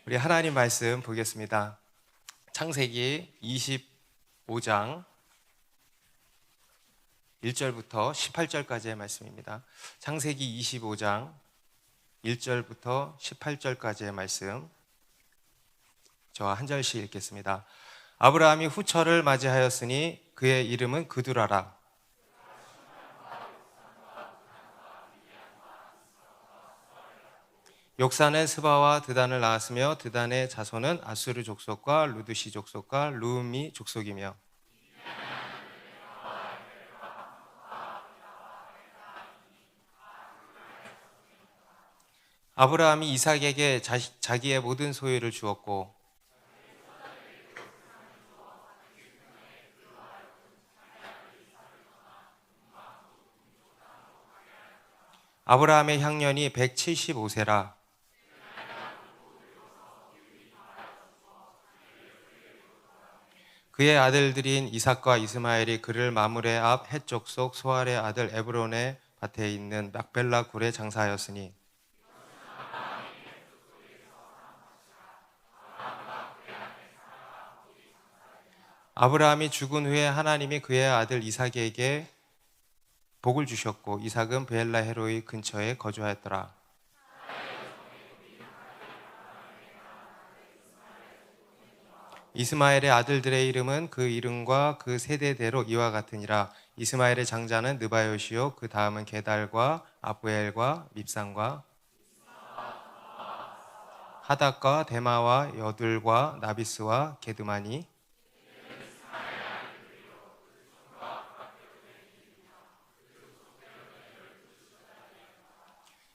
우리 하나님 말씀 보겠습니다. 창세기 25장 1절부터 18절까지의 말씀입니다. 창세기 25장 1절부터 18절까지의 말씀, 저와 한 절씩 읽겠습니다. 아브라함이 후처를 맞이하였으니 그의 이름은 그두라라. 욕사는 스바와 드단을 낳았으며 드단의 자손은 아수르 족속과 루드시 족속과 루음미 족속이며, 아브라함이 이삭에게 자기의 모든 소유를 주었고 아브라함의 향년이 175세라. 그의 아들들인 이삭과 이스마엘이 그를 마므레 앞 헷 족속 소알의 아들 에브론의 밭에 있는 막벨라 굴에 장사하였으니, 아브라함이 죽은 후에 하나님이 그의 아들 이삭에게 복을 주셨고 이삭은 브엘라 헤로이 근처에 거주하였더라. 이스마엘의 아들들의 이름은 그 이름과 그 세대대로 이와 같으니라. 이스마엘의 장자는 느바요시요, 그 다음은 게달과 아브엘과 밉산과 하닥과 데마와 여둘과 나비스와 게드마니.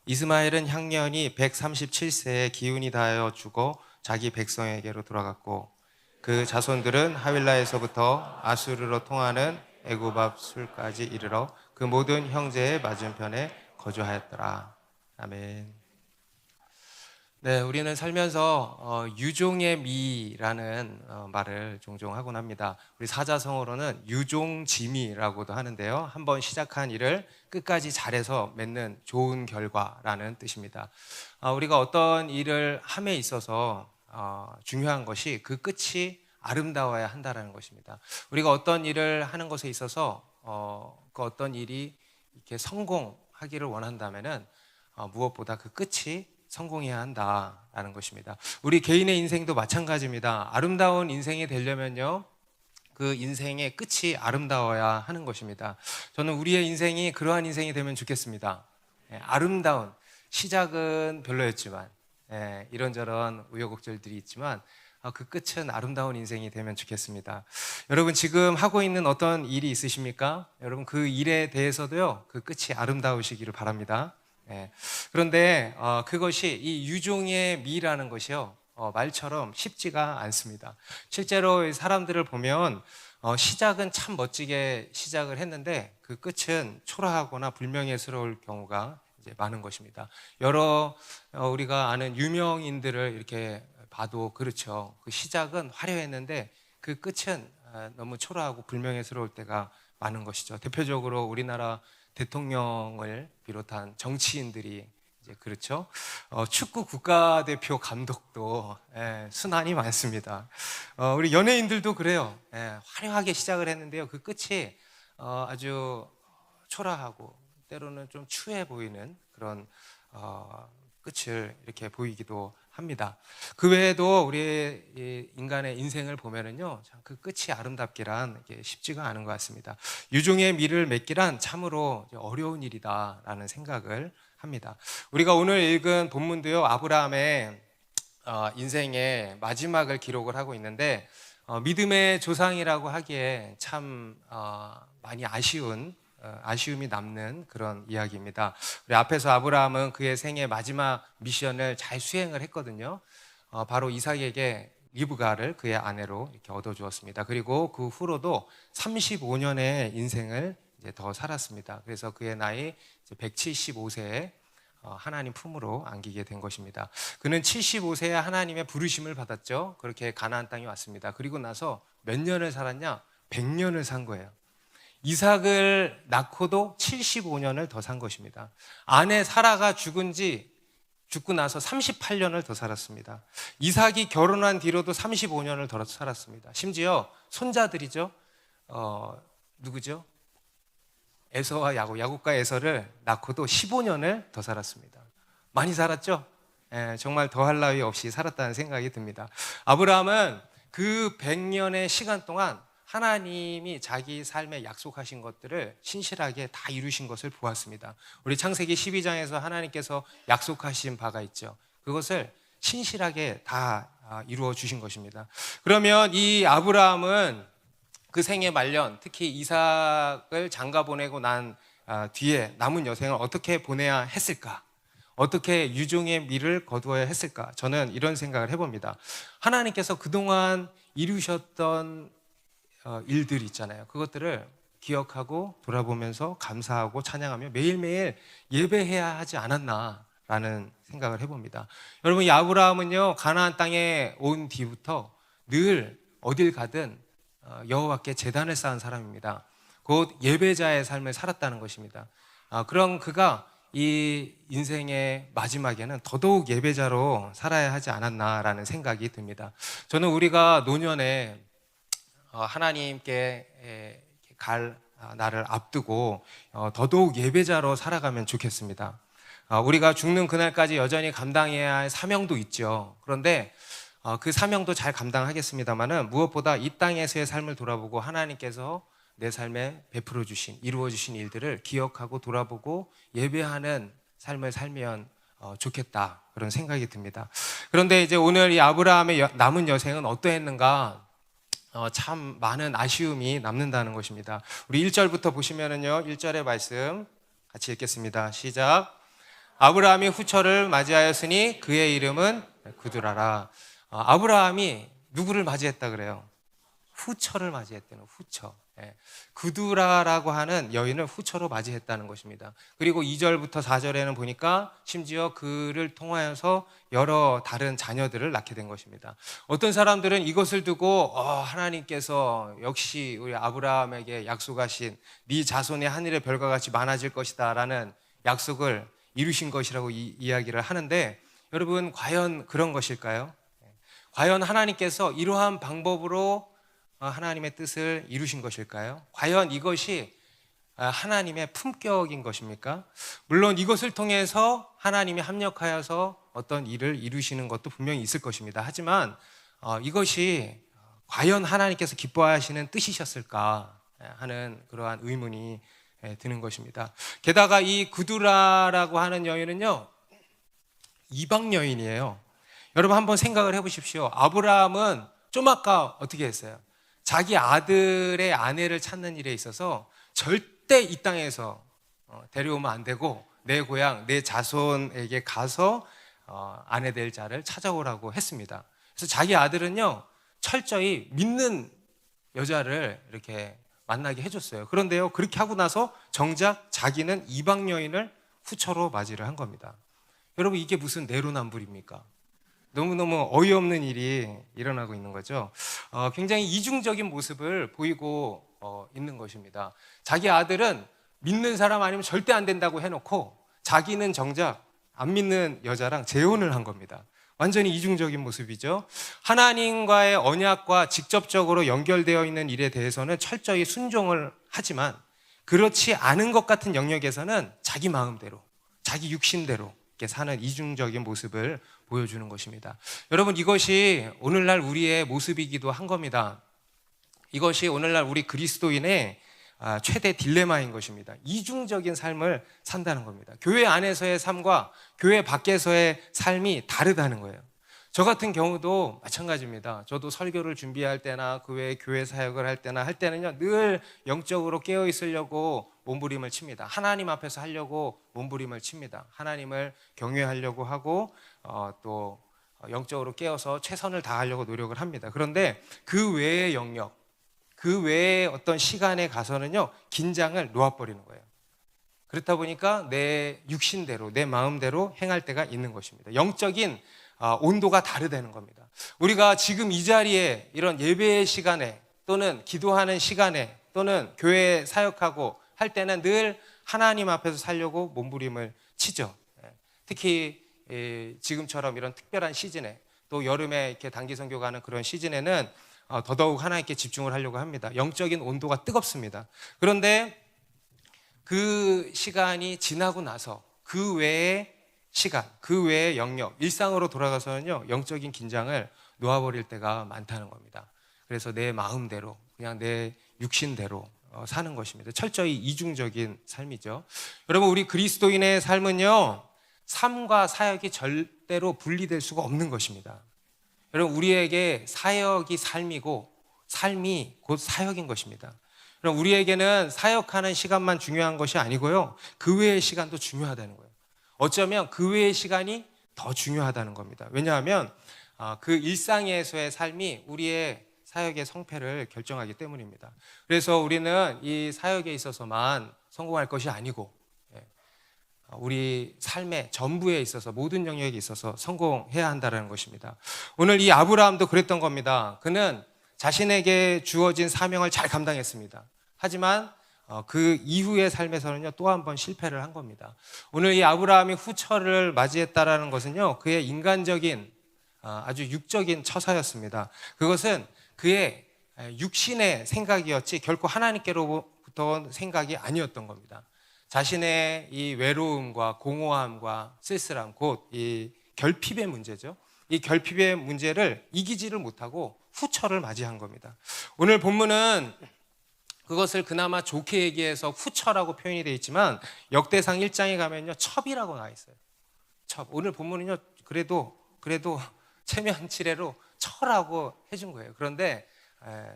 이스마엘은 향년이 137세에 기운이 다하여 죽어 자기 백성에게로 돌아갔고 그 자손들은 하윌라에서부터 아수르로 통하는 애굽 앞 술까지 이르러 그 모든 형제의 맞은편에 거주하였더라. 아멘. 네, 우리는 살면서 유종의 미라는 말을 종종 하곤 합니다. 우리 사자성어로는 유종지미라고도 하는데요. 한번 시작한 일을 끝까지 잘해서 맺는 좋은 결과라는 뜻입니다. 우리가 어떤 일을 함에 있어서 중요한 것이 그 끝이 아름다워야 한다는 것입니다. 우리가 어떤 일을 하는 것에 있어서 그 어떤 일이 이렇게 성공하기를 원한다면은 무엇보다 그 끝이 성공해야 한다라는 것입니다. 우리 개인의 인생도 마찬가지입니다. 아름다운 인생이 되려면요, 그 인생의 끝이 아름다워야 하는 것입니다. 저는 우리의 인생이 그러한 인생이 되면 좋겠습니다. 아름다운, 시작은 별로였지만 이런저런 우여곡절들이 있지만 그 끝은 아름다운 인생이 되면 좋겠습니다. 여러분 지금 하고 있는 어떤 일이 있으십니까? 여러분 그 일에 대해서도요, 그 끝이 아름다우시기를 바랍니다. 그런데 그것이 이 유종의 미라는 것이요, 말처럼 쉽지가 않습니다. 실제로 사람들을 보면 시작은 참 멋지게 시작을 했는데 그 끝은 초라하거나 불명예스러울 경우가 이제 많은 것입니다. 여러 우리가 아는 유명인들을 이렇게 봐도 그렇죠. 그 시작은 화려했는데 그 끝은 너무 초라하고 불명예스러울 때가 많은 것이죠. 대표적으로 우리나라 대통령을 비롯한 정치인들이 이제 그렇죠. 축구 국가대표 감독도 순환이 많습니다. 우리 연예인들도 그래요. 화려하게 시작을 했는데요, 그 끝이 아주 초라하고 때로는 좀 추해 보이는 그런 끝을 이렇게 보이기도 합니다. 그 외에도 우리 인간의 인생을 보면은요, 그 끝이 아름답기란 쉽지가 않은 것 같습니다. 유종의 미를 맺기란 참으로 어려운 일이다라는 생각을 합니다. 우리가 오늘 읽은 본문도요, 아브라함의 인생의 마지막을 기록을 하고 있는데 믿음의 조상이라고 하기에 참 많이 아쉬움이 남는 그런 이야기입니다. 우리 앞에서 아브라함은 그의 생애 마지막 미션을 잘 수행을 했거든요. 바로 이삭에게 리브가를 그의 아내로 이렇게 얻어주었습니다. 그리고 그 후로도 35년의 인생을 이제 더 살았습니다. 그래서 그의 나이 175세에 하나님 품으로 안기게 된 것입니다. 그는 75세에 하나님의 부르심을 받았죠. 그렇게 가나안 땅에 왔습니다. 그리고 나서 몇 년을 살았냐? 100년을 산 거예요. 이삭을 낳고도 75년을 더 산 것입니다. 아내 사라가 죽고 나서 38년을 더 살았습니다. 이삭이 결혼한 뒤로도 35년을 더 살았습니다. 심지어 손자들이죠. 누구죠? 에서와 야곱과 에서를 낳고도 15년을 더 살았습니다. 많이 살았죠? 정말 더할 나위 없이 살았다는 생각이 듭니다. 아브라함은 그 100년의 시간 동안 하나님이 자기 삶에 약속하신 것들을 신실하게 다 이루신 것을 보았습니다. 우리 창세기 12장에서 하나님께서 약속하신 바가 있죠. 그것을 신실하게 다 이루어 주신 것입니다. 그러면 이 아브라함은 그 생애 말년, 특히 이삭을 장가 보내고 난 뒤에 남은 여생을 어떻게 보내야 했을까? 어떻게 유종의 미를 거두어야 했을까? 저는 이런 생각을 해봅니다. 하나님께서 그동안 이루셨던 일들 있잖아요. 그것들을 기억하고 돌아보면서 감사하고 찬양하며 매일매일 예배해야 하지 않았나라는 생각을 해봅니다. 여러분, 이 아브라함은요, 가나안 땅에 온 뒤부터 늘 어딜 가든 여호와께 제단을 쌓은 사람입니다. 곧 예배자의 삶을 살았다는 것입니다. 그런 그가 이 인생의 마지막에는 더더욱 예배자로 살아야 하지 않았나라는 생각이 듭니다. 저는 우리가 노년에 하나님께 갈 날을 앞두고 더더욱 예배자로 살아가면 좋겠습니다. 우리가 죽는 그날까지 여전히 감당해야 할 사명도 있죠. 그런데 그 사명도 잘 감당하겠습니다만은 무엇보다 이 땅에서의 삶을 돌아보고 하나님께서 내 삶에 베풀어 주신, 이루어 주신 일들을 기억하고 돌아보고 예배하는 삶을 살면 좋겠다, 그런 생각이 듭니다. 그런데 이제 오늘 이 아브라함의 남은 여생은 어떠했는가? 참 많은 아쉬움이 남는다는 것입니다. 우리 1절부터 보시면은요, 1절의 말씀 같이 읽겠습니다. 시작. 아브라함이 후처를 맞이하였으니 그의 이름은 구두라라. 아브라함이 누구를 맞이했다 그래요? 후처를 맞이했다는, 후처. 구두라라고 하는 여인을 후처로 맞이했다는 것입니다. 그리고 2절부터 4절에는 보니까 심지어 그를 통하여서 여러 다른 자녀들을 낳게 된 것입니다. 어떤 사람들은 이것을 두고 하나님께서 역시 우리 아브라함에게 약속하신 네 자손의 하늘의 별과 같이 많아질 것이다 라는 약속을 이루신 것이라고 이야기를 하는데, 여러분, 과연 그런 것일까요? 과연 하나님께서 이러한 방법으로 하나님의 뜻을 이루신 것일까요? 과연 이것이 하나님의 품격인 것입니까? 물론 이것을 통해서 하나님이 합력하여서 어떤 일을 이루시는 것도 분명히 있을 것입니다. 하지만 이것이 과연 하나님께서 기뻐하시는 뜻이셨을까 하는 그러한 의문이 드는 것입니다. 게다가 이 구두라라고 하는 여인은요, 이방 여인이에요. 여러분 한번 생각을 해보십시오. 아브라함은 좀 아까 어떻게 했어요? 자기 아들의 아내를 찾는 일에 있어서 절대 이 땅에서 데려오면 안 되고 내 고향, 내 자손에게 가서 아내 될 자를 찾아오라고 했습니다. 그래서 자기 아들은요, 철저히 믿는 여자를 이렇게 만나게 해줬어요. 그런데요, 그렇게 하고 나서 정작 자기는 이방 여인을 후처로 맞이를 한 겁니다. 여러분, 이게 무슨 내로남불입니까? 너무너무 어이없는 일이 일어나고 있는 거죠. 굉장히 이중적인 모습을 보이고 있는 것입니다. 자기 아들은 믿는 사람 아니면 절대 안 된다고 해놓고 자기는 정작 안 믿는 여자랑 재혼을 한 겁니다. 완전히 이중적인 모습이죠. 하나님과의 언약과 직접적으로 연결되어 있는 일에 대해서는 철저히 순종을 하지만 그렇지 않은 것 같은 영역에서는 자기 마음대로, 자기 육신대로 사는 이중적인 모습을 보여주는 것입니다. 여러분, 이것이 오늘날 우리의 모습이기도 한 겁니다. 이것이 오늘날 우리 그리스도인의 최대 딜레마인 것입니다. 이중적인 삶을 산다는 겁니다. 교회 안에서의 삶과 교회 밖에서의 삶이 다르다는 거예요. 저 같은 경우도 마찬가지입니다. 저도 설교를 준비할 때나 그 외에 교회 사역을 할 때는요, 늘 영적으로 깨어 있으려고 몸부림을 칩니다. 하나님 앞에서 하려고 몸부림을 칩니다. 하나님을 경외하려고 하고 또 영적으로 깨어서 최선을 다하려고 노력을 합니다. 그런데 그 외의 영역, 그 외의 어떤 시간에 가서는요, 긴장을 놓아버리는 거예요. 그렇다 보니까 내 육신대로, 내 마음대로 행할 때가 있는 것입니다. 영적인 온도가 다르다는 겁니다. 우리가 지금 이 자리에 이런 예배의 시간에 또는 기도하는 시간에 또는 교회에 사역하고 할 때는 늘 하나님 앞에서 살려고 몸부림을 치죠. 특히 지금처럼 이런 특별한 시즌에, 또 여름에 이렇게 단기 선교 가는 그런 시즌에는 더더욱 하나님께 집중을 하려고 합니다. 영적인 온도가 뜨겁습니다. 그런데 그 시간이 지나고 나서 그 외의 시간, 그 외의 영역, 일상으로 돌아가서는요, 영적인 긴장을 놓아버릴 때가 많다는 겁니다. 그래서 내 마음대로, 그냥 내 육신대로 사는 것입니다. 철저히 이중적인 삶이죠. 여러분, 우리 그리스도인의 삶은요, 삶과 사역이 절대로 분리될 수가 없는 것입니다. 여러분, 우리에게 사역이 삶이고 삶이 곧 사역인 것입니다. 그럼 우리에게는 사역하는 시간만 중요한 것이 아니고요, 그 외의 시간도 중요하다는 거예요. 어쩌면 그 외의 시간이 더 중요하다는 겁니다. 왜냐하면 그 일상에서의 삶이 우리의 사역의 성패를 결정하기 때문입니다. 그래서 우리는 이 사역에 있어서만 성공할 것이 아니고 우리 삶의 전부에 있어서, 모든 영역에 있어서 성공해야 한다는 것입니다. 오늘 이 아브라함도 그랬던 겁니다. 그는 자신에게 주어진 사명을 잘 감당했습니다. 하지만 그 이후의 삶에서는요, 또 한 번 실패를 한 겁니다. 오늘 이 아브라함이 후처를 맞이했다라는 것은요, 그의 인간적인 아주 육적인 처사였습니다. 그것은 그의 육신의 생각이었지 결코 하나님께로부터 온 생각이 아니었던 겁니다. 자신의 이 외로움과 공허함과 쓸쓸함, 곧 이 결핍의 문제죠. 이 결핍의 문제를 이기지를 못하고 후처를 맞이한 겁니다. 오늘 본문은 그것을 그나마 좋게 얘기해서 후처라고 표현이 되어 있지만 역대상 1장에 가면요, 첩이라고 나와 있어요. 첩. 오늘 본문은요, 그래도 체면치레로 처라고 해준 거예요. 그런데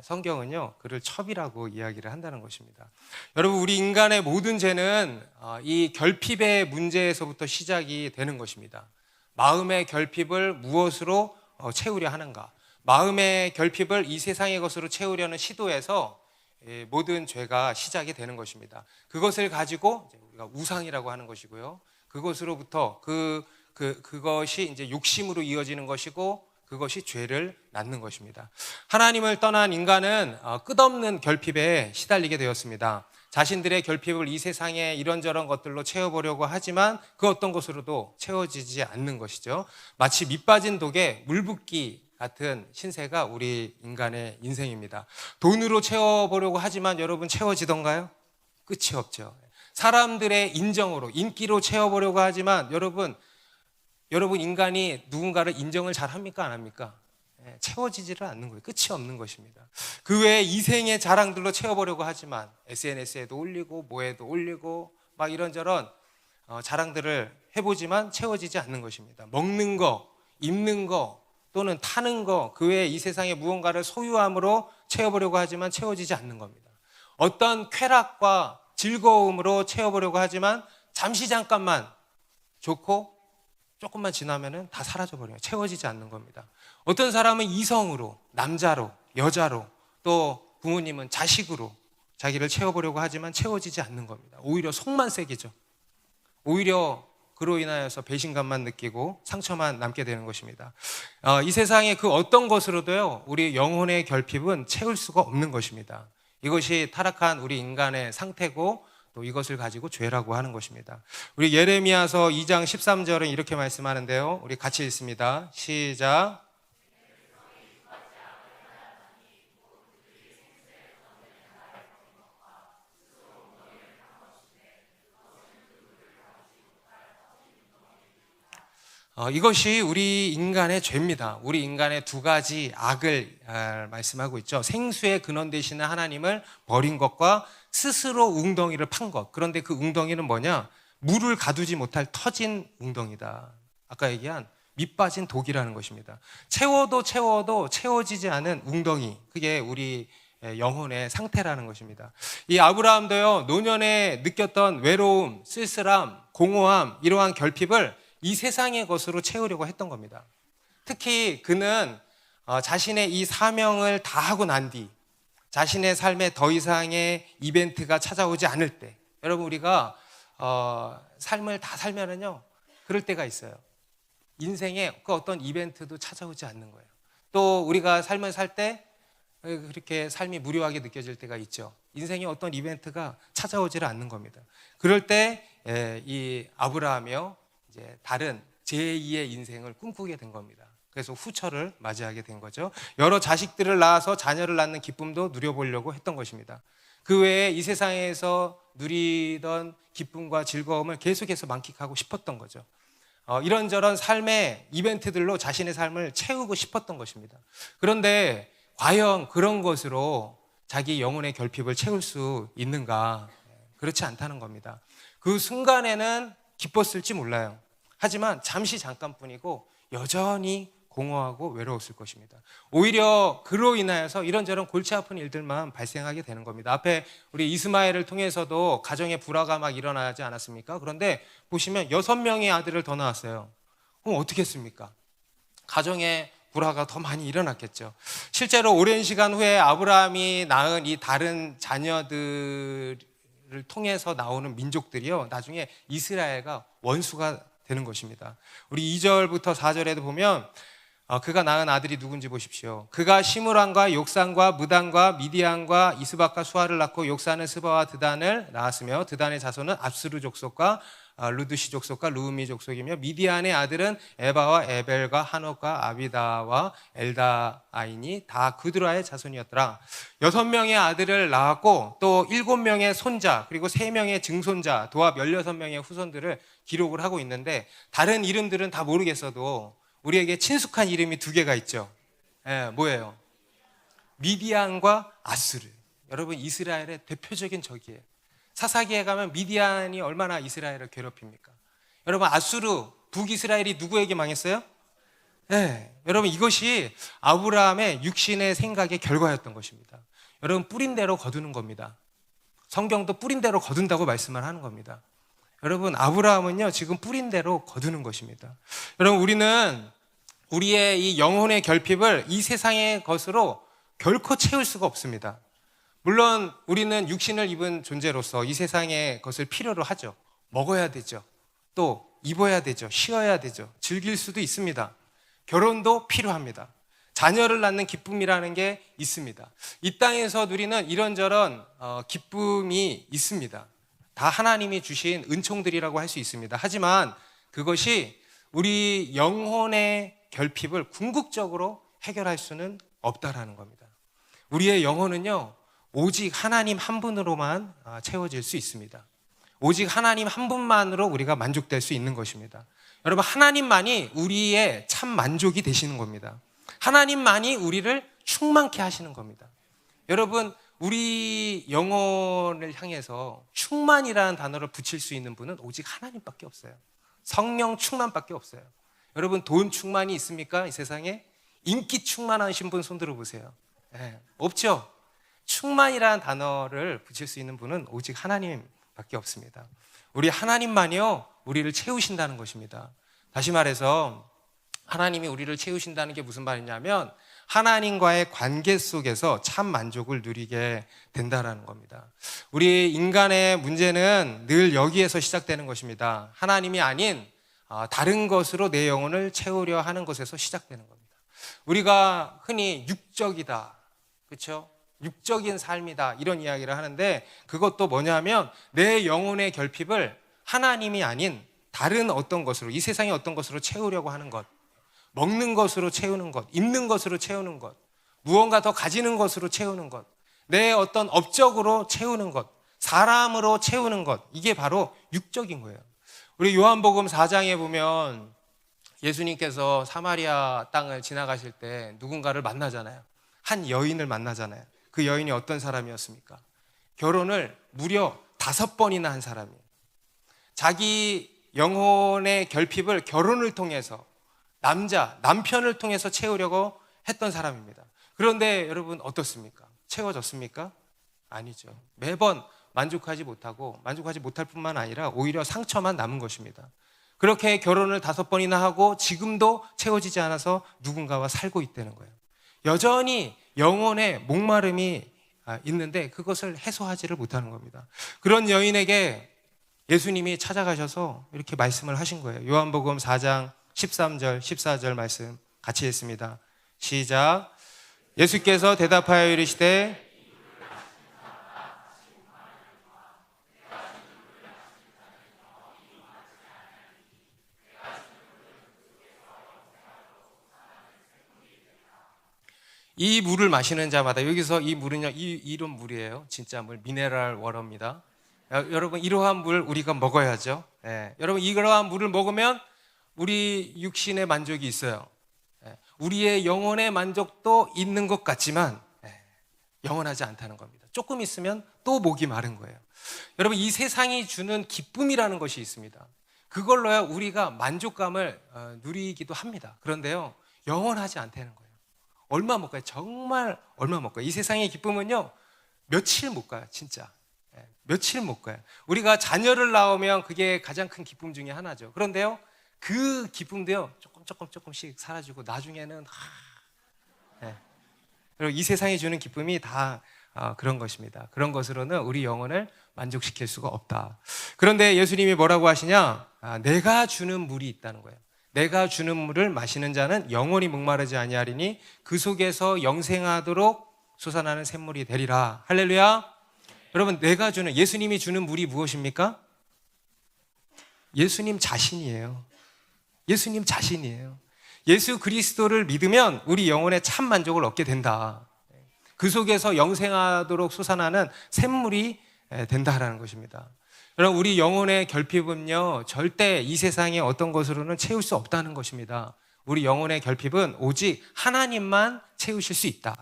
성경은요, 그를 첩이라고 이야기를 한다는 것입니다. 여러분, 우리 인간의 모든 죄는 이 결핍의 문제에서부터 시작이 되는 것입니다. 마음의 결핍을 무엇으로 채우려 하는가? 마음의 결핍을 이 세상의 것으로 채우려는 시도에서 모든 죄가 시작이 되는 것입니다. 그것을 가지고 우리가 우상이라고 하는 것이고요, 그것으로부터 그것이 이제 욕심으로 이어지는 것이고, 그것이 죄를 낳는 것입니다. 하나님을 떠난 인간은 끝없는 결핍에 시달리게 되었습니다. 자신들의 결핍을 이 세상의 이런저런 것들로 채워보려고 하지만 그 어떤 것으로도 채워지지 않는 것이죠. 마치 밑 빠진 독에 물 붓기 같은 신세가 우리 인간의 인생입니다. 돈으로 채워보려고 하지만 여러분, 채워지던가요? 끝이 없죠. 사람들의 인정으로, 인기로 채워보려고 하지만 여러분 인간이 누군가를 인정을 잘 합니까, 안 합니까? 채워지지를 않는 거예요. 끝이 없는 것입니다. 그 외에 이생의 자랑들로 채워보려고 하지만 SNS에도 올리고 뭐에도 올리고 막 이런저런 자랑들을 해보지만 채워지지 않는 것입니다. 먹는 거, 입는 거, 또는 타는 거, 그 외에 이 세상에 무언가를 소유함으로 채워보려고 하지만 채워지지 않는 겁니다. 어떤 쾌락과 즐거움으로 채워보려고 하지만 잠시 잠깐만 좋고 조금만 지나면은 다 사라져버려요. 채워지지 않는 겁니다. 어떤 사람은 이성으로, 남자로, 여자로, 또 부모님은 자식으로 자기를 채워보려고 하지만 채워지지 않는 겁니다. 오히려 속만 새기죠. 오히려 그로 인하여서 배신감만 느끼고 상처만 남게 되는 것입니다. 이 세상의 그 어떤 것으로도요, 우리 영혼의 결핍은 채울 수가 없는 것입니다. 이것이 타락한 우리 인간의 상태고, 또 이것을 가지고 죄라고 하는 것입니다. 우리 예레미야서 2장 13절은 이렇게 말씀하는데요, 우리 같이 읽습니다. 시작. 이것이 우리 인간의 죄입니다. 우리 인간의 두 가지 악을 말씀하고 있죠. 생수의 근원 되시는 하나님을 버린 것과 스스로 웅덩이를 판 것. 그런데 그 웅덩이는 뭐냐? 물을 가두지 못할 터진 웅덩이다. 아까 얘기한 밑 빠진 독이라는 것입니다. 채워도 채워지지 않은 웅덩이. 그게 우리 영혼의 상태라는 것입니다. 이 아브라함도요, 노년에 느꼈던 외로움, 쓸쓸함, 공허함, 이러한 결핍을 이 세상의 것으로 채우려고 했던 겁니다. 특히 그는 자신의 이 사명을 다 하고 난 뒤, 자신의 삶에 더 이상의 이벤트가 찾아오지 않을 때, 여러분, 우리가 삶을 다 살면은요, 그럴 때가 있어요. 인생에 그 어떤 이벤트도 찾아오지 않는 거예요. 또 우리가 삶을 살 때 그렇게 삶이 무료하게 느껴질 때가 있죠. 인생의 어떤 이벤트가 찾아오지를 않는 겁니다. 그럴 때 이 아브라함이요, 이제 다른 제2의 인생을 꿈꾸게 된 겁니다. 그래서 후처를 맞이하게 된 거죠. 여러 자식들을 낳아서 자녀를 낳는 기쁨도 누려보려고 했던 것입니다. 그 외에 이 세상에서 누리던 기쁨과 즐거움을 계속해서 만끽하고 싶었던 거죠. 이런저런 삶의 이벤트들로 자신의 삶을 채우고 싶었던 것입니다. 그런데 과연 그런 것으로 자기 영혼의 결핍을 채울 수 있는가? 그렇지 않다는 겁니다. 그 순간에는 기뻤을지 몰라요. 하지만 잠깐뿐이고 여전히 공허하고 외로웠을 것입니다. 오히려 그로 인하여서 이런저런 골치 아픈 일들만 발생하게 되는 겁니다. 앞에 우리 이스마엘을 통해서도 가정의 불화가 막 일어나지 않았습니까? 그런데 보시면 6명의 아들을 더 낳았어요. 그럼 어떻게 했습니까? 가정의 불화가 더 많이 일어났겠죠. 실제로 오랜 시간 후에 아브라함이 낳은 이 다른 자녀들을 통해서 나오는 민족들이요, 나중에 이스라엘과 원수가 되는 것입니다. 우리 2절부터 4절에도 보면 그가 낳은 아들이 누군지 보십시오. 그가 시므란과 욕산과 무단과 미디안과 이스박과 수아를 낳고 욕산은 스바와 드단을 낳았으며 드단의 자손은 압스루 족속과 루드시 족속과 루미 족속이며 미디안의 아들은 에바와 에벨과 한옥과 아비다와 엘다아이니 다 그드라의 자손이었더라. 6명의 아들을 낳았고 또 7명의 손자 그리고 3명의 증손자 도합 16명의 후손들을 기록을 하고 있는데, 다른 이름들은 다 모르겠어도 우리에게 친숙한 이름이 2개가 있죠. 뭐예요? 미디안과 아수르. 여러분, 이스라엘의 대표적인 적이에요. 사사기에 가면 미디안이 얼마나 이스라엘을 괴롭힙니까? 여러분, 아수르, 북이스라엘이 누구에게 망했어요? 여러분, 이것이 아브라함의 육신의 생각의 결과였던 것입니다. 여러분, 뿌린 대로 거두는 겁니다. 성경도 뿌린 대로 거둔다고 말씀을 하는 겁니다. 여러분, 아브라함은요, 지금 뿌린 대로 거두는 것입니다. 여러분, 우리는 우리의 이 영혼의 결핍을 이 세상의 것으로 결코 채울 수가 없습니다. 물론 우리는 육신을 입은 존재로서 이 세상의 것을 필요로 하죠. 먹어야 되죠. 또 입어야 되죠. 쉬어야 되죠. 즐길 수도 있습니다. 결혼도 필요합니다. 자녀를 낳는 기쁨이라는 게 있습니다. 이 땅에서 누리는 이런저런 기쁨이 있습니다. 다 하나님이 주신 은총들이라고 할 수 있습니다. 하지만 그것이 우리 영혼의 결핍을 궁극적으로 해결할 수는 없다라는 겁니다. 우리의 영혼은요, 오직 하나님 한 분으로만 채워질 수 있습니다. 오직 하나님 한 분만으로 우리가 만족될 수 있는 것입니다. 여러분, 하나님만이 우리의 참 만족이 되시는 겁니다. 하나님만이 우리를 충만케 하시는 겁니다. 여러분, 우리 영혼을 향해서 충만이라는 단어를 붙일 수 있는 분은 오직 하나님밖에 없어요. 성령 충만밖에 없어요. 여러분, 돈 충만이 있습니까? 이 세상에? 인기 충만하신 분 손 들어보세요. 없죠? 충만이라는 단어를 붙일 수 있는 분은 오직 하나님밖에 없습니다. 우리 하나님만이요, 우리를 채우신다는 것입니다. 다시 말해서 하나님이 우리를 채우신다는 게 무슨 말이냐면 하나님과의 관계 속에서 참 만족을 누리게 된다는 겁니다. 우리 인간의 문제는 늘 여기에서 시작되는 것입니다. 하나님이 아닌 다른 것으로 내 영혼을 채우려 하는 것에서 시작되는 겁니다. 우리가 흔히 육적이다, 그렇죠? 육적인 삶이다, 이런 이야기를 하는데, 그것도 뭐냐면 내 영혼의 결핍을 하나님이 아닌 다른 어떤 것으로, 이 세상의 어떤 것으로 채우려고 하는 것, 먹는 것으로 채우는 것, 입는 것으로 채우는 것, 무언가 더 가지는 것으로 채우는 것, 내 어떤 업적으로 채우는 것, 사람으로 채우는 것, 이게 바로 육적인 거예요. 우리 요한복음 4장에 보면 예수님께서 사마리아 땅을 지나가실 때 누군가를 만나잖아요. 한 여인을 만나잖아요. 그 여인이 어떤 사람이었습니까? 결혼을 무려 5번이나 한 사람이에요. 자기 영혼의 결핍을 결혼을 통해서 남편을 통해서 채우려고 했던 사람입니다. 그런데 여러분, 어떻습니까? 채워졌습니까? 아니죠. 매번 만족하지 못할 뿐만 아니라 오히려 상처만 남은 것입니다. 그렇게 결혼을 5번이나 하고 지금도 채워지지 않아서 누군가와 살고 있다는 거예요. 여전히 영혼의 목마름이 있는데 그것을 해소하지를 못하는 겁니다. 그런 여인에게 예수님이 찾아가셔서 이렇게 말씀을 하신 거예요. 요한복음 4장 13절, 14절 말씀 같이 읽습니다. 시작. 예수께서 대답하여 이르시되 이 물을 마시는 자마다, 여기서 이 물은요, 이런 물이에요. 진짜 물, 미네랄 워터입니다. 여러분, 이러한 물 우리가 먹어야죠. 여러분, 이러한 물을 먹으면 우리 육신의 만족이 있어요. 우리의 영혼의 만족도 있는 것 같지만 영원하지 않다는 겁니다. 조금 있으면 또 목이 마른 거예요. 여러분, 이 세상이 주는 기쁨이라는 것이 있습니다. 그걸로야 우리가 만족감을 누리기도 합니다. 그런데요, 영원하지 않다는 거예요. 얼마 못 가요. 정말 얼마 못 가요. 이 세상의 기쁨은요, 며칠 못 가요. 진짜 며칠 못 가요. 우리가 자녀를 낳으면 그게 가장 큰 기쁨 중에 하나죠. 그런데요, 그 기쁨도요, 조금씩 사라지고 나중에는 그리고 이 세상이 주는 기쁨이 다 그런 것입니다. 그런 것으로는 우리 영혼을 만족시킬 수가 없다. 그런데 예수님이 뭐라고 하시냐? 내가 주는 물이 있다는 거예요. 내가 주는 물을 마시는 자는 영원히 목마르지 아니하리니 그 속에서 영생하도록 솟아나는 샘물이 되리라. 할렐루야. 여러분, 내가 주는, 예수님이 주는 물이 무엇입니까? 예수님 자신이에요. 예수님 자신이에요. 예수 그리스도를 믿으면 우리 영혼의 참 만족을 얻게 된다. 그 속에서 영생하도록 솟아나는 샘물이 된다라는 것입니다. 여러분, 우리 영혼의 결핍은요, 절대 이 세상의 어떤 것으로는 채울 수 없다는 것입니다. 우리 영혼의 결핍은 오직 하나님만 채우실 수 있다.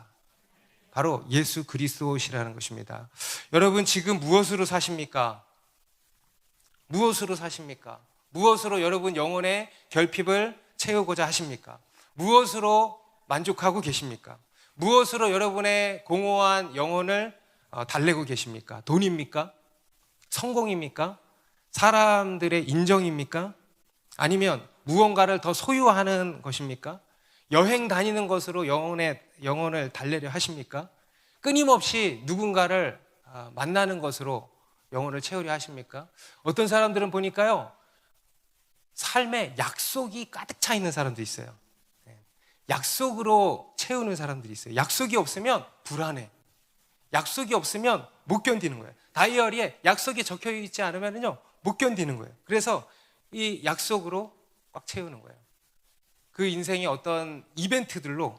바로 예수 그리스도시라는 것입니다. 여러분, 지금 무엇으로 사십니까? 무엇으로 사십니까? 무엇으로 여러분 영혼의 결핍을 채우고자 하십니까? 무엇으로 만족하고 계십니까? 무엇으로 여러분의 공허한 영혼을 달래고 계십니까? 돈입니까? 성공입니까? 사람들의 인정입니까? 아니면 무언가를 더 소유하는 것입니까? 여행 다니는 것으로 영혼을 달래려 하십니까? 끊임없이 누군가를 만나는 것으로 영혼을 채우려 하십니까? 어떤 사람들은 보니까요, 삶에 약속이 가득 차 있는 사람도 있어요. 약속으로 채우는 사람들이 있어요. 약속이 없으면 불안해. 약속이 없으면 못 견디는 거예요. 다이어리에 약속이 적혀 있지 않으면요, 못 견디는 거예요. 그래서 이 약속으로 꽉 채우는 거예요. 그 인생의 어떤 이벤트들로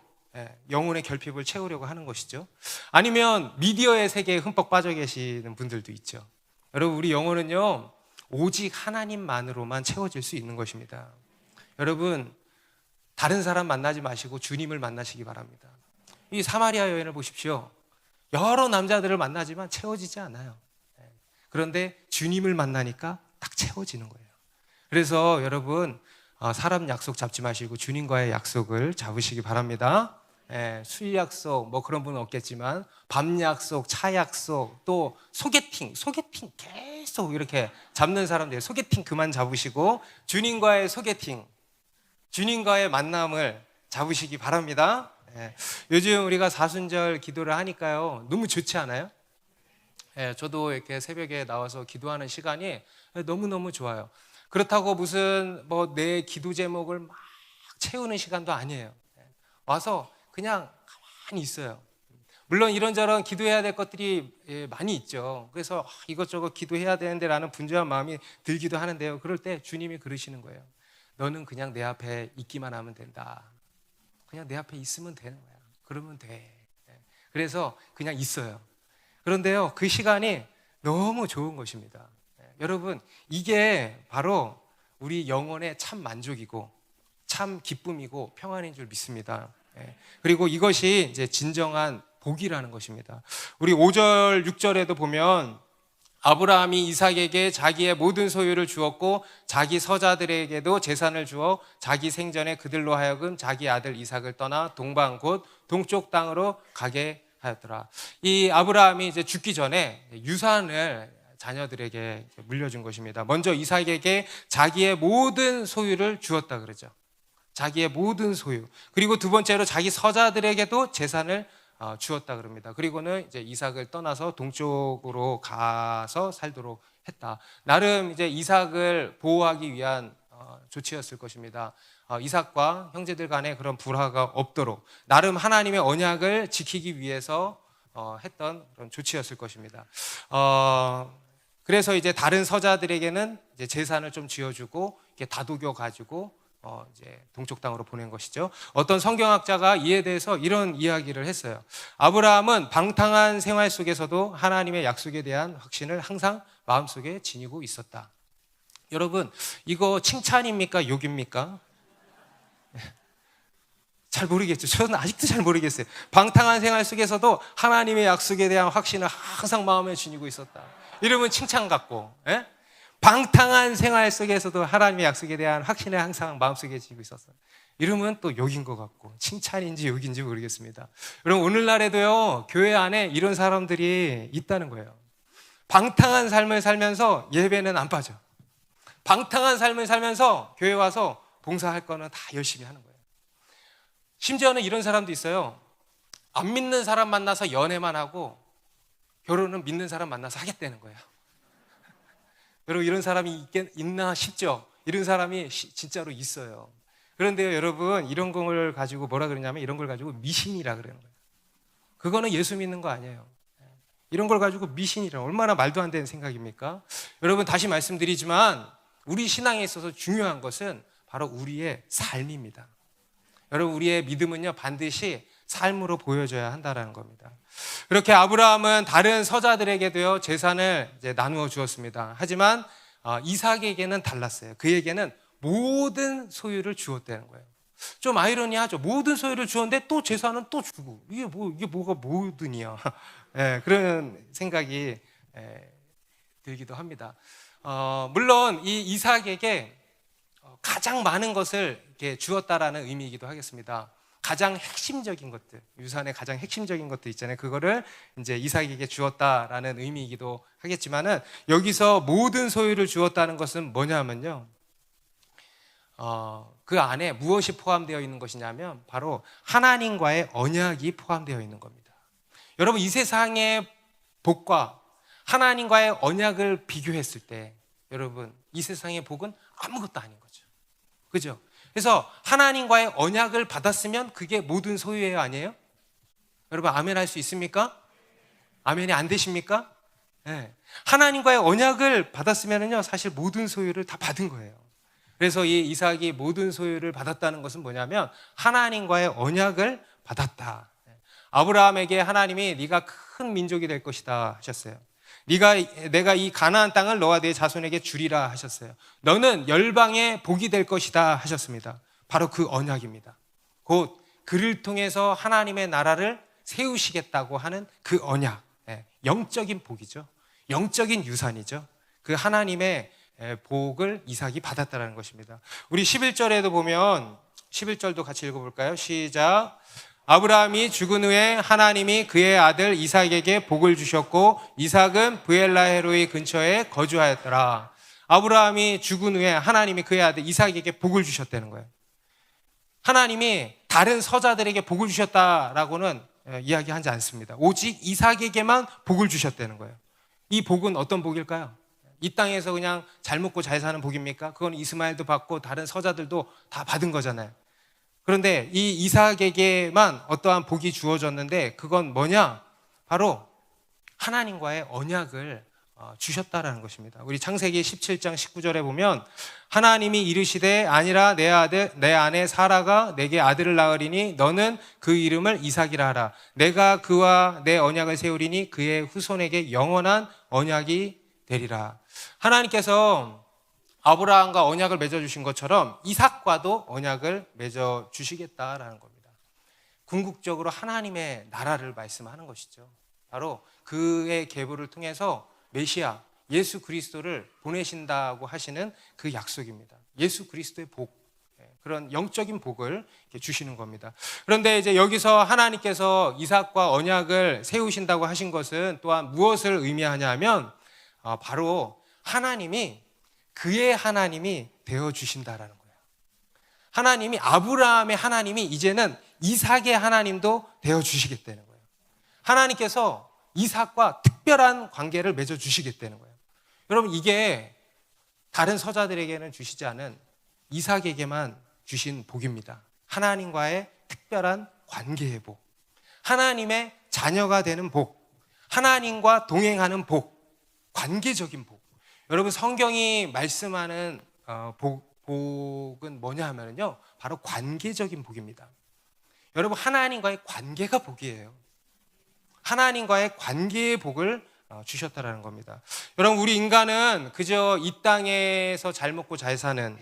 영혼의 결핍을 채우려고 하는 것이죠. 아니면 미디어의 세계에 흠뻑 빠져 계시는 분들도 있죠. 여러분, 우리 영혼은요, 오직 하나님만으로만 채워질 수 있는 것입니다. 여러분, 다른 사람 만나지 마시고 주님을 만나시기 바랍니다. 이 사마리아 여인을 보십시오. 여러 남자들을 만나지만 채워지지 않아요. 그런데 주님을 만나니까 딱 채워지는 거예요. 그래서 여러분, 사람 약속 잡지 마시고 주님과의 약속을 잡으시기 바랍니다. 술 약속, 뭐 그런 분은 없겠지만 밤 약속, 차 약속, 또 소개팅 계속 이렇게 잡는 사람들, 소개팅 그만 잡으시고 주님과의 소개팅, 주님과의 만남을 잡으시기 바랍니다. 요즘 우리가 사순절 기도를 하니까요, 너무 좋지 않아요? 저도 이렇게 새벽에 나와서 기도하는 시간이 너무너무 좋아요. 그렇다고 무슨 뭐 내 기도 제목을 막 채우는 시간도 아니에요. 와서 그냥 가만히 있어요. 물론 이런저런 기도해야 될 것들이 많이 있죠. 그래서 이것저것 기도해야 되는데 라는 분주한 마음이 들기도 하는데요. 그럴 때 주님이 그러시는 거예요. 너는 그냥 내 앞에 있기만 하면 된다. 그냥 내 앞에 있으면 되는 거야. 그러면 돼. 그래서 그냥 있어요. 그런데요, 그 시간이 너무 좋은 것입니다. 여러분, 이게 바로 우리 영혼의 참 만족이고 참 기쁨이고 평안인 줄 믿습니다. 그리고 이것이 이제 진정한 복이라는 것입니다. 우리 5절, 6절에도 보면 아브라함이 이삭에게 자기의 모든 소유를 주었고 자기 서자들에게도 재산을 주어 자기 생전에 그들로 하여금 자기 아들 이삭을 떠나 동방 곧 동쪽 땅으로 가게 하였더라. 이 아브라함이 이제 죽기 전에 유산을 자녀들에게 물려준 것입니다. 먼저 이삭에게 자기의 모든 소유를 주었다 그러죠. 자기의 모든 소유. 그리고 두 번째로 자기 서자들에게도 재산을 주었다 그럽니다. 그리고는 이제 이삭을 떠나서 동쪽으로 가서 살도록 했다. 나름 이제 이삭을 보호하기 위한 조치였을 것입니다. 이삭과 형제들 간에 그런 불화가 없도록 나름 하나님의 언약을 지키기 위해서 했던 그런 조치였을 것입니다. 그래서 이제 다른 서자들에게는 이제 제산을 좀 지어주고 이렇게 다독여 가지고 이제 동쪽 땅으로 보낸 것이죠. 어떤 성경학자가 이에 대해서 이런 이야기를 했어요. 아브라함은 방탕한 생활 속에서도 하나님의 약속에 대한 확신을 항상 마음속에 지니고 있었다. 여러분, 이거 칭찬입니까? 욕입니까? 잘 모르겠죠. 저는 아직도 잘 모르겠어요. 방탕한 생활 속에서도 하나님의 약속에 대한 확신을 항상 마음에 지니고 있었다. 이러면 칭찬 같고, 예? 방탕한 생활 속에서도 하나님의 약속에 대한 확신을 항상 마음속에 지니고 있었어요. 이러면 또 욕인 것 같고 칭찬인지 욕인지 모르겠습니다. 여러분, 오늘날에도요 교회 안에 이런 사람들이 있다는 거예요. 방탕한 삶을 살면서 예배는 안 빠져. 방탕한 삶을 살면서 교회 와서 봉사할 거는 다 열심히 하는 거예요. 심지어는 이런 사람도 있어요. 안 믿는 사람 만나서 연애만 하고 결혼은 믿는 사람 만나서 하겠다는 거예요. 여러분, 이런 사람이 있나 싶죠? 이런 사람이 진짜로 있어요. 그런데요, 여러분, 이런 걸 가지고 뭐라 그러냐면 이런 걸 가지고 미신이라 그러는 거예요. 그거는 예수 믿는 거 아니에요. 이런 걸 가지고 미신이라 얼마나 말도 안 되는 생각입니까? 여러분, 다시 말씀드리지만 우리 신앙에 있어서 중요한 것은 바로 우리의 삶입니다. 여러분, 우리의 믿음은요 반드시 삶으로 보여줘야 한다는 겁니다. 그렇게 아브라함은 다른 서자들에게도요 재산을 이제 나누어 주었습니다. 하지만 이삭에게는 달랐어요. 그에게는 모든 소유를 주었다는 거예요. 좀 아이러니하죠. 모든 소유를 주었는데 또 재산은 또 주고 이게 뭐가 모든이야. 예, 그런 생각이 들기도 합니다. 물론 이 이삭에게 가장 많은 것을 이렇게 주었다라는 의미이기도 하겠습니다. 가장 핵심적인 것들, 유산의 가장 핵심적인 것들 있잖아요. 그거를 이제 이삭에게 주었다라는 의미이기도 하겠지만은 여기서 모든 소유를 주었다는 것은 뭐냐면요. 그 안에 무엇이 포함되어 있는 것이냐면 바로 하나님과의 언약이 포함되어 있는 겁니다. 여러분, 이 세상의 복과 하나님과의 언약을 비교했을 때 여러분, 이 세상의 복은 아무것도 아닌 거죠. 그죠? 그래서 하나님과의 언약을 받았으면 그게 모든 소유예요, 아니에요? 여러분, 아멘 할 수 있습니까? 아멘이 안 되십니까? 네. 하나님과의 언약을 받았으면요 사실 모든 소유를 다 받은 거예요. 그래서 이 이삭이 모든 소유를 받았다는 것은 뭐냐면 하나님과의 언약을 받았다. 아브라함에게 하나님이 네가 큰 민족이 될 것이다 하셨어요. 내가 이 가나안 땅을 너와 네 자손에게 주리라 하셨어요. 너는 열방의 복이 될 것이다 하셨습니다. 바로 그 언약입니다. 곧 그를 통해서 하나님의 나라를 세우시겠다고 하는 그 언약, 영적인 복이죠. 영적인 유산이죠. 그 하나님의 복을 이삭이 받았다는 것입니다. 우리 11절에도 보면 11절도 같이 읽어볼까요? 시작. 아브라함이 죽은 후에 하나님이 그의 아들 이삭에게 복을 주셨고 이삭은 브엘라헤로이 근처에 거주하였더라. 아브라함이 죽은 후에 하나님이 그의 아들 이삭에게 복을 주셨다는 거예요. 하나님이 다른 서자들에게 복을 주셨다라고는 이야기하지 않습니다. 오직 이삭에게만 복을 주셨다는 거예요. 이 복은 어떤 복일까요? 이 땅에서 그냥 잘 먹고 잘 사는 복입니까? 그건 이스마엘도 받고 다른 서자들도 다 받은 거잖아요. 그런데 이 이삭에게만 어떠한 복이 주어졌는데 그건 뭐냐? 바로 하나님과의 언약을 주셨다라는 것입니다. 우리 창세기 17장 19절에 보면 하나님이 이르시되 아니라 내 아내 사라가 내게 아들을 낳으리니 너는 그 이름을 이삭이라 하라. 내가 그와 내 언약을 세우리니 그의 후손에게 영원한 언약이 되리라. 하나님께서 아브라함과 언약을 맺어주신 것처럼 이삭과도 언약을 맺어주시겠다라는 겁니다. 궁극적으로 하나님의 나라를 말씀하는 것이죠. 바로 그의 계보를 통해서 메시아 예수 그리스도를 보내신다고 하시는 그 약속입니다. 예수 그리스도의 복, 그런 영적인 복을 주시는 겁니다. 그런데 이제 여기서 하나님께서 이삭과 언약을 세우신다고 하신 것은 또한 무엇을 의미하냐면 바로 하나님이 그의 하나님이 되어주신다라는 거예요. 하나님이 아브라함의 하나님이 이제는 이삭의 하나님도 되어주시겠다는 거예요. 하나님께서 이삭과 특별한 관계를 맺어주시겠다는 거예요. 여러분, 이게 다른 서자들에게는 주시지 않은 이삭에게만 주신 복입니다. 하나님과의 특별한 관계의 복, 하나님의 자녀가 되는 복, 하나님과 동행하는 복, 관계적인 복. 여러분, 성경이 말씀하는 복은 뭐냐 하면요, 바로 관계적인 복입니다. 여러분, 하나님과의 관계가 복이에요. 하나님과의 관계의 복을 주셨다라는 겁니다. 여러분, 우리 인간은 그저 이 땅에서 잘 먹고 잘 사는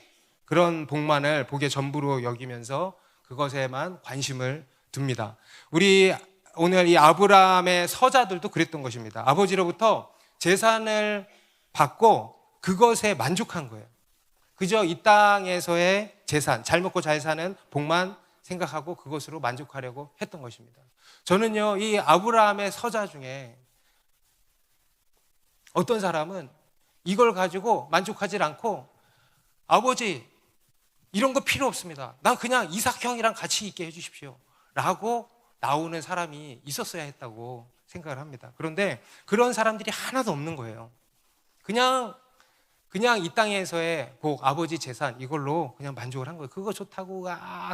그런 복만을 복의 전부로 여기면서 그것에만 관심을 둡니다. 우리 오늘 이 아브라함의 서자들도 그랬던 것입니다. 아버지로부터 재산을 받고 그것에 만족한 거예요. 그저 이 땅에서의 재산, 잘 먹고 잘 사는 복만 생각하고 그것으로 만족하려고 했던 것입니다. 저는요, 이 아브라함의 서자 중에 어떤 사람은 이걸 가지고 만족하지 않고, 아버지, 이런 거 필요 없습니다. 난 그냥 이삭 형이랑 같이 있게 해주십시오 라고 나오는 사람이 있었어야 했다고 생각을 합니다. 그런데 그런 사람들이 하나도 없는 거예요. 그냥 이 땅에서의 복, 아버지 재산, 이걸로 그냥 만족을 한 거예요. 그거 좋다고,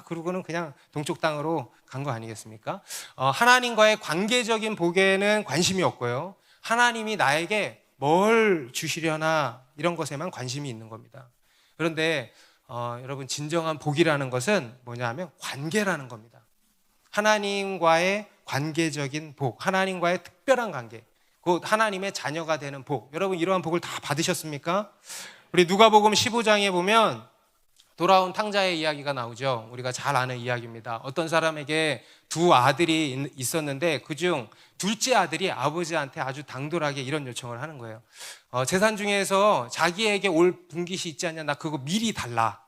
그러고는 그냥 동쪽 땅으로 간 거 아니겠습니까? 하나님과의 관계적인 복에는 관심이 없고요, 하나님이 나에게 뭘 주시려나 이런 것에만 관심이 있는 겁니다. 그런데 여러분, 진정한 복이라는 것은 뭐냐 하면 관계라는 겁니다. 하나님과의 관계적인 복, 하나님과의 특별한 관계, 곧 하나님의 자녀가 되는 복. 여러분, 이러한 복을 다 받으셨습니까? 우리 누가복음 15장에 보면 돌아온 탕자의 이야기가 나오죠. 우리가 잘 아는 이야기입니다. 어떤 사람에게 두 아들이 있었는데 그중 둘째 아들이 아버지한테 아주 당돌하게 이런 요청을 하는 거예요. 재산 중에서 자기에게 올 분깃이 있지 않냐, 나 그거 미리 달라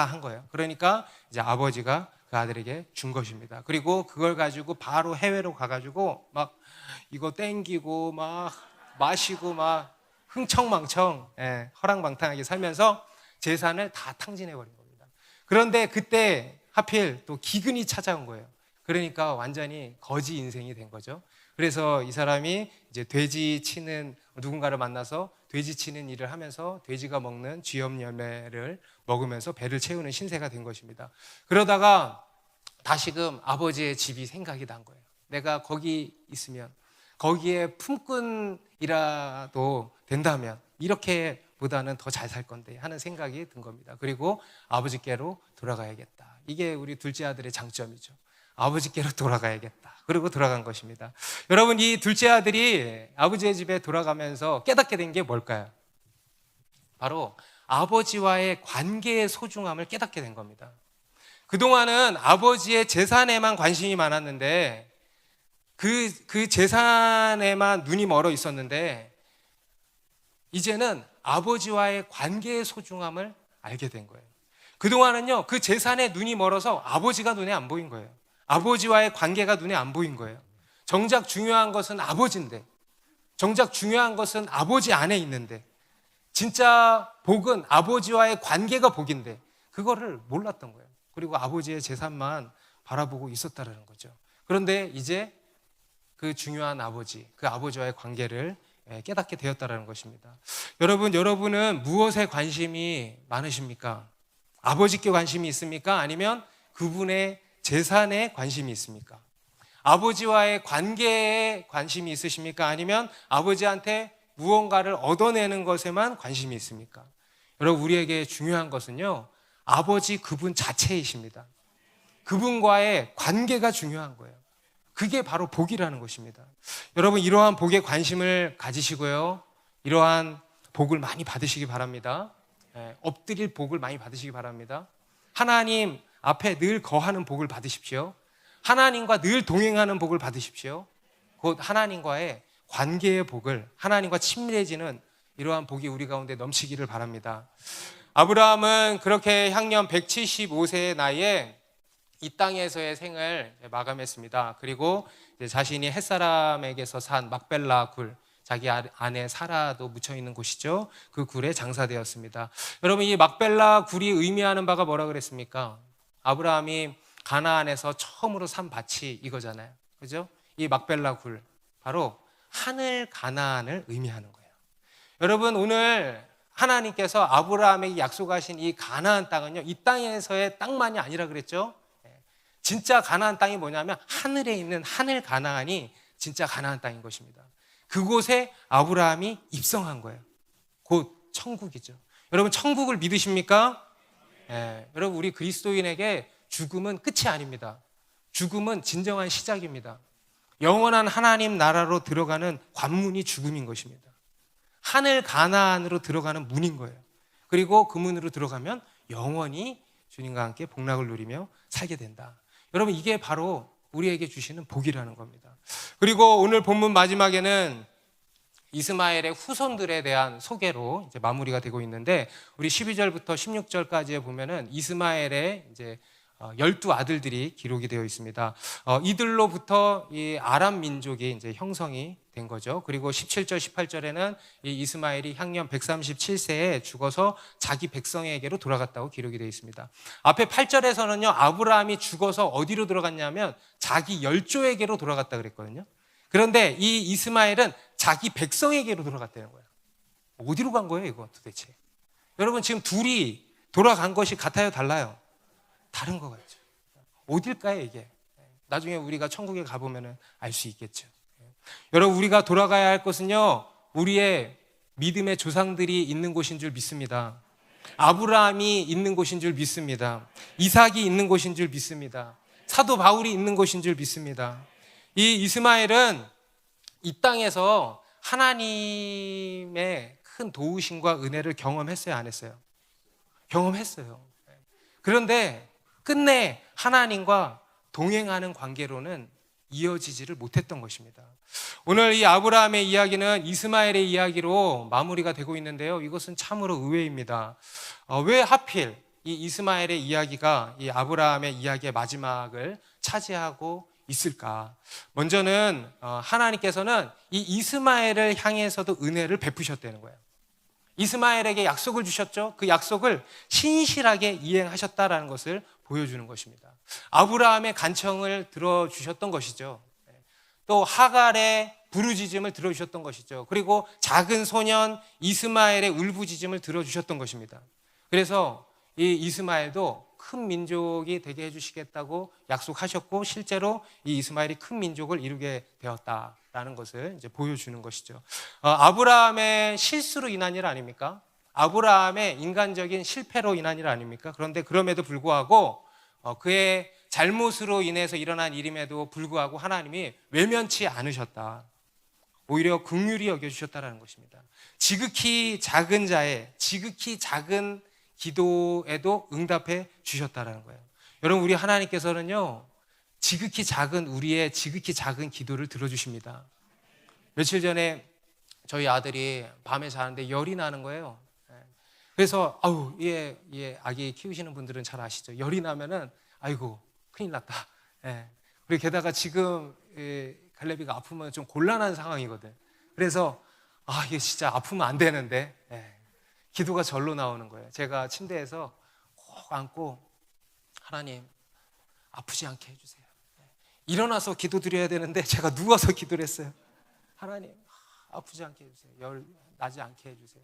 한 거예요. 그러니까 이제 아버지가 그 아들에게 준 것입니다. 그리고 그걸 가지고 바로 해외로 가가지고 막 이거 땡기고 막 마시고 막 흥청망청, 허랑방탕하게 살면서 재산을 다 탕진해버린 겁니다. 그런데 그때 하필 또 기근이 찾아온 거예요. 그러니까 완전히 거지 인생이 된 거죠. 그래서 이 사람이 이제 돼지 치는, 누군가를 만나서 돼지 치는 일을 하면서 돼지가 먹는 쥐염 열매를 먹으면서 배를 채우는 신세가 된 것입니다. 그러다가 다시금 아버지의 집이 생각이 난 거예요. 내가 거기 있으면, 거기에 품꾼이라도 된다면 이렇게 보다는 더 잘 살 건데 하는 생각이 든 겁니다. 그리고 아버지께로 돌아가야겠다. 이게 우리 둘째 아들의 장점이죠. 아버지께로 돌아가야겠다. 그리고 돌아간 것입니다. 여러분, 이 둘째 아들이 아버지의 집에 돌아가면서 깨닫게 된 게 뭘까요? 바로 아버지와의 관계의 소중함을 깨닫게 된 겁니다. 그동안은 아버지의 재산에만 관심이 많았는데, 그 재산에만 눈이 멀어 있었는데, 이제는 아버지와의 관계의 소중함을 알게 된 거예요. 그동안은요, 그 재산에 눈이 멀어서 아버지가 눈에 안 보인 거예요. 아버지와의 관계가 눈에 안 보인 거예요. 정작 중요한 것은 아버지인데, 정작 중요한 것은 아버지 안에 있는데, 진짜 복은 아버지와의 관계가 복인데 그거를 몰랐던 거예요. 그리고 아버지의 재산만 바라보고 있었다는 거죠. 그런데 이제 그 중요한 아버지, 그 아버지와의 관계를 깨닫게 되었다는 것입니다. 여러분은 무엇에 관심이 많으십니까? 아버지께 관심이 있습니까? 아니면 그분의 재산에 관심이 있습니까? 아버지와의 관계에 관심이 있으십니까? 아니면 아버지한테 무언가를 얻어내는 것에만 관심이 있습니까? 여러분, 우리에게 중요한 것은요, 아버지 그분 자체이십니다. 그분과의 관계가 중요한 거예요. 그게 바로 복이라는 것입니다. 여러분, 이러한 복에 관심을 가지시고요, 이러한 복을 많이 받으시기 바랍니다. 엎드릴 복을 많이 받으시기 바랍니다. 하나님 앞에 늘 거하는 복을 받으십시오. 하나님과 늘 동행하는 복을 받으십시오. 곧 하나님과의 관계의 복을, 하나님과 친밀해지는 이러한 복이 우리 가운데 넘치기를 바랍니다. 아브라함은 그렇게 향년 175세의 나이에 이 땅에서의 생을 마감했습니다. 그리고 자신이 햇사람에게서 산 막벨라 굴, 자기 아내 사라도 묻혀있는 곳이죠. 그 굴에 장사되었습니다. 여러분, 이 막벨라 굴이 의미하는 바가 뭐라 그랬습니까? 아브라함이 가나안에서 처음으로 산 밭이 이거잖아요. 그죠? 이 막벨라 굴, 바로 하늘 가나안을 의미하는 거예요. 여러분, 오늘 하나님께서 아브라함에게 약속하신 이 가나안 땅은요, 이 땅에서의 땅만이 아니라 그랬죠. 진짜 가나안 땅이 뭐냐면 하늘에 있는 하늘 가나안이 진짜 가나안 땅인 것입니다. 그곳에 아브라함이 입성한 거예요. 곧 천국이죠. 여러분, 천국을 믿으십니까? 여러분, 우리 그리스도인에게 죽음은 끝이 아닙니다. 죽음은 진정한 시작입니다. 영원한 하나님 나라로 들어가는 관문이 죽음인 것입니다. 하늘 가나안으로 들어가는 문인 거예요. 그리고 그 문으로 들어가면 영원히 주님과 함께 복락을 누리며 살게 된다. 여러분, 이게 바로 우리에게 주시는 복이라는 겁니다. 그리고 오늘 본문 마지막에는 이스마엘의 후손들에 대한 소개로 이제 마무리가 되고 있는데, 우리 12절부터 16절까지에 보면은 이스마엘의 이제 12아들들이 기록이 되어 있습니다. 이들로부터 이 아람 민족이 이제 형성이 된 거죠. 그리고 17절, 18절에는 이 이스마엘이 향년 137세에 죽어서 자기 백성에게로 돌아갔다고 기록이 되어 있습니다. 앞에 8절에서는요, 아브라함이 죽어서 어디로 들어갔냐면 자기 열조에게로 돌아갔다 그랬거든요. 그런데 이 이스마엘은 자기 백성에게로 돌아갔다는 거예요. 어디로 간 거예요, 이거 도대체? 여러분, 지금 둘이 돌아간 것이 같아요, 달라요? 다른 것 같죠. 어딜까요, 이게? 나중에 우리가 천국에 가보면 알 수 있겠죠. 여러분, 우리가 돌아가야 할 것은요, 우리의 믿음의 조상들이 있는 곳인 줄 믿습니다. 아브라함이 있는 곳인 줄 믿습니다. 이삭이 있는 곳인 줄 믿습니다. 사도 바울이 있는 곳인 줄 믿습니다. 이 이스마엘은 이 땅에서 하나님의 큰 도우심과 은혜를 경험했어요, 안 했어요? 경험했어요. 그런데 끝내 하나님과 동행하는 관계로는 이어지지를 못했던 것입니다. 오늘 이 아브라함의 이야기는 이스마엘의 이야기로 마무리가 되고 있는데요, 이것은 참으로 의외입니다. 왜 하필 이 이스마엘의 이야기가 이 아브라함의 이야기의 마지막을 차지하고 있을까? 먼저는 하나님께서는 이 이스마엘을 향해서도 은혜를 베푸셨다는 거예요. 이스마엘에게 약속을 주셨죠. 그 약속을 신실하게 이행하셨다라는 것을 보여주는 것입니다. 아브라함의 간청을 들어주셨던 것이죠. 또 하갈의 부르짖음을 들어주셨던 것이죠. 그리고 작은 소년 이스마엘의 울부짖음을 들어주셨던 것입니다. 그래서 이 이스마엘도 큰 민족이 되게 해주시겠다고 약속하셨고, 실제로 이 이스마엘이 큰 민족을 이루게 되었다라는 것을 이제 보여주는 것이죠. 아브라함의 실수로 인한 일 아닙니까? 아브라함의 인간적인 실패로 인한 일 아닙니까? 그런데 그럼에도 불구하고 그의 잘못으로 인해서 일어난 일임에도 불구하고 하나님이 외면치 않으셨다. 오히려 긍휼히 여겨주셨다는 것입니다. 지극히 작은 자의 지극히 작은 기도에도 응답해 주셨다는 거예요. 여러분, 우리 하나님께서는요, 지극히 작은 우리의 지극히 작은 기도를 들어주십니다. 며칠 전에 저희 아들이 밤에 자는데 열이 나는 거예요. 그래서 아기 키우시는 분들은 잘 아시죠. 열이 나면은 아이고 큰일 났다. 그리고 게다가 지금 갈래비가 아프면 좀 곤란한 상황이거든. 그래서 이게 진짜 아프면 안 되는데 기도가 절로 나오는 거예요. 제가 침대에서 꼭 안고 하나님 아프지 않게 해주세요. 일어나서 기도 드려야 되는데 제가 누워서 기도를 했어요. 하나님 아프지 않게 해주세요. 열 나지 않게 해주세요.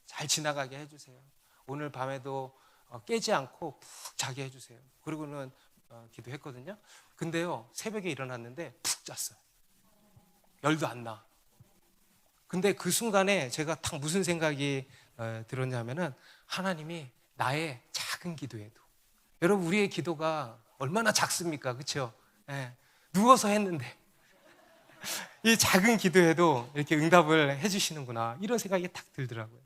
잘 지나가게 해주세요. 오늘 밤에도 깨지 않고 푹 자게 해주세요. 그리고는 기도했거든요. 근데요, 새벽에 일어났는데 푹 잤어요. 열도 안 나. 근데 그 순간에 제가 딱 무슨 생각이 들었냐면은, 하나님이 나의 작은 기도에도, 여러분 우리의 기도가 얼마나 작습니까? 그렇죠? 누워서 했는데 이 작은 기도에도 이렇게 응답을 해주시는구나, 이런 생각이 딱 들더라고요.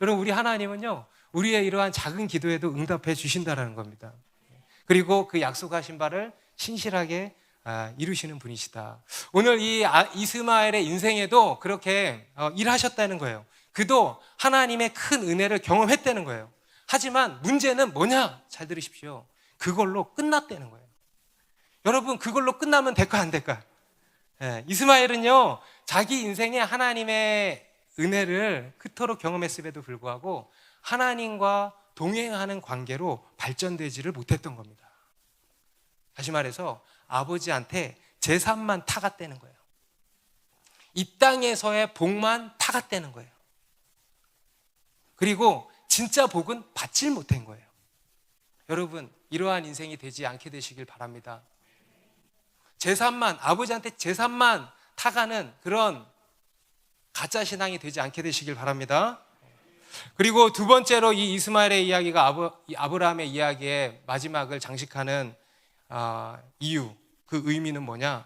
여러분, 우리 하나님은요, 우리의 이러한 작은 기도에도 응답해 주신다라는 겁니다. 그리고 그 약속하신 바를 신실하게 이루시는 분이시다. 오늘 이 이스마엘의 인생에도 그렇게 일하셨다는 거예요. 그도 하나님의 큰 은혜를 경험했다는 거예요. 하지만 문제는 뭐냐? 잘 들으십시오. 그걸로 끝났다는 거예요. 여러분, 그걸로 끝나면 될까 안 될까? 이스마엘은요, 자기 인생에 하나님의 은혜를 그토록 경험했음에도 불구하고 하나님과 동행하는 관계로 발전되지를 못했던 겁니다. 다시 말해서 아버지한테 재산만 타갔다는 거예요. 이 땅에서의 복만 타갔다는 거예요. 그리고 진짜 복은 받질 못한 거예요. 여러분, 이러한 인생이 되지 않게 되시길 바랍니다. 재산만, 아버지한테 재산만 타가는 그런 가짜 신앙이 되지 않게 되시길 바랍니다. 그리고 두 번째로 이 이스마엘의 이야기가 아브라함의 이야기의 마지막을 장식하는 이유, 그 의미는 뭐냐?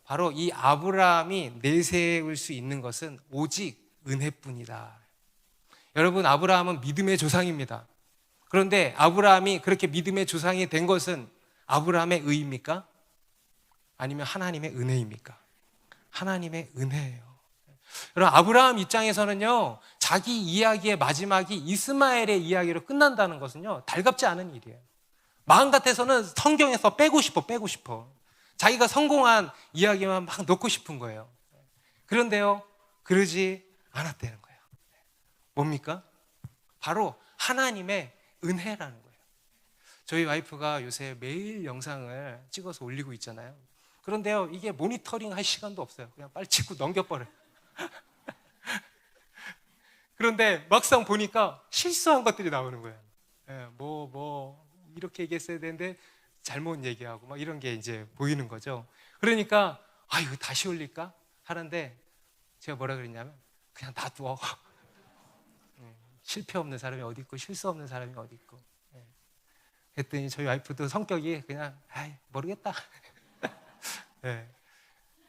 바로 이 아브라함이 내세울 수 있는 것은 오직 은혜뿐이다. 여러분, 아브라함은 믿음의 조상입니다. 그런데 아브라함이 그렇게 믿음의 조상이 된 것은 아브라함의 의입니까? 아니면 하나님의 은혜입니까? 하나님의 은혜예요. 여러분, 아브라함 입장에서는요, 자기 이야기의 마지막이 이스마엘의 이야기로 끝난다는 것은요, 달갑지 않은 일이에요. 마음 같아서는 성경에서 빼고 싶어. 자기가 성공한 이야기만 막 넣고 싶은 거예요. 그런데요, 그러지 않았다는 거예요. 뭡니까? 바로 하나님의 은혜라는 거예요. 저희 와이프가 요새 매일 영상을 찍어서 올리고 있잖아요. 그런데요, 이게 모니터링 할 시간도 없어요. 그냥 빨리 찍고 넘겨버려요. 그런데 막상 보니까 실수한 것들이 나오는 거예요. 이렇게 얘기했어야 되는데 잘못 얘기하고 막 이런 게 이제 보이는 거죠. 그러니까 이거 다시 올릴까 하는데 제가 뭐라 그랬냐면 그냥 놔둬. 실패 없는 사람이 어디 있고 실수 없는 사람이 어디 있고. 했더니 저희 와이프도 성격이 그냥 모르겠다.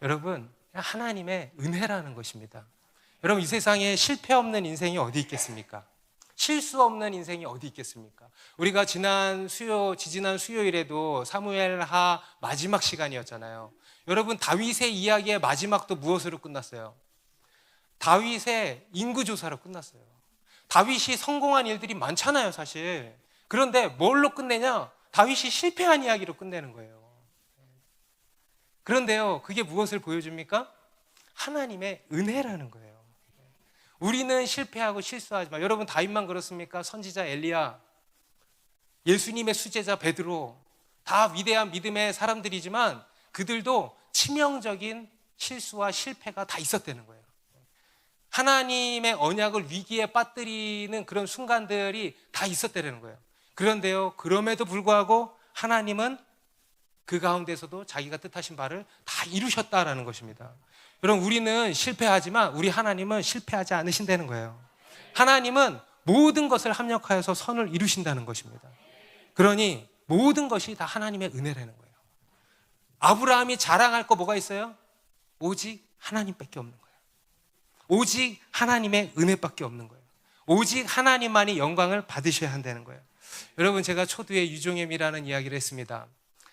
여러분, 하나님의 은혜라는 것입니다. 여러분, 이 세상에 실패 없는 인생이 어디 있겠습니까? 실수 없는 인생이 어디 있겠습니까? 우리가 지지난 수요일에도 사무엘하 마지막 시간이었잖아요. 여러분, 다윗의 이야기의 마지막도 무엇으로 끝났어요? 다윗의 인구조사로 끝났어요. 다윗이 성공한 일들이 많잖아요, 사실. 그런데 뭘로 끝내냐? 다윗이 실패한 이야기로 끝내는 거예요. 그런데요, 그게 무엇을 보여줍니까? 하나님의 은혜라는 거예요. 우리는 실패하고 실수하지만, 여러분, 다윗만 그렇습니까? 선지자 엘리야, 예수님의 수제자 베드로, 다 위대한 믿음의 사람들이지만 그들도 치명적인 실수와 실패가 다 있었다는 거예요. 하나님의 언약을 위기에 빠뜨리는 그런 순간들이 다 있었다는 거예요. 그런데요, 그럼에도 불구하고 하나님은 그 가운데서도 자기가 뜻하신 바를 다 이루셨다라는 것입니다. 여러분, 우리는 실패하지만 우리 하나님은 실패하지 않으신다는 거예요. 하나님은 모든 것을 합력하여서 선을 이루신다는 것입니다. 그러니 모든 것이 다 하나님의 은혜라는 거예요. 아브라함이 자랑할 거 뭐가 있어요? 오직 하나님밖에 없는 거예요. 오직 하나님의 은혜밖에 없는 거예요. 오직 하나님만이 영광을 받으셔야 한다는 거예요. 여러분, 제가 초두에 유종의 미라는 이야기를 했습니다.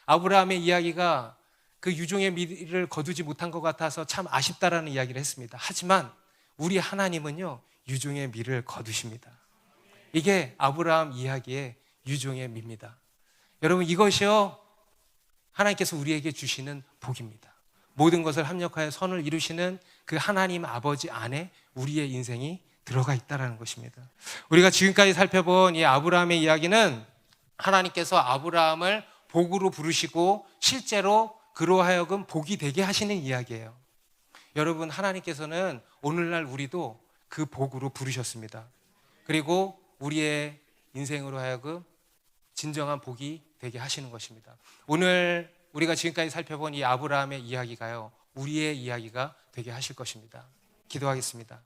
아브라함의 이야기가 그 유종의 미를 거두지 못한 것 같아서 참 아쉽다라는 이야기를 했습니다. 하지만 우리 하나님은요, 유종의 미를 거두십니다. 이게 아브라함 이야기의 유종의 미입니다. 여러분, 이것이요, 하나님께서 우리에게 주시는 복입니다. 모든 것을 합력하여 선을 이루시는 그 하나님 아버지 안에 우리의 인생이 들어가 있다는 것입니다. 우리가 지금까지 살펴본 이 아브라함의 이야기는 하나님께서 아브라함을 복으로 부르시고 실제로 그로 하여금 복이 되게 하시는 이야기예요. 여러분, 하나님께서는 오늘날 우리도 그 복으로 부르셨습니다. 그리고 우리의 인생으로 하여금 진정한 복이 되게 하시는 것입니다. 오늘 우리가 지금까지 살펴본 이 아브라함의 이야기가요, 우리의 이야기가 되게 하실 것입니다. 기도하겠습니다.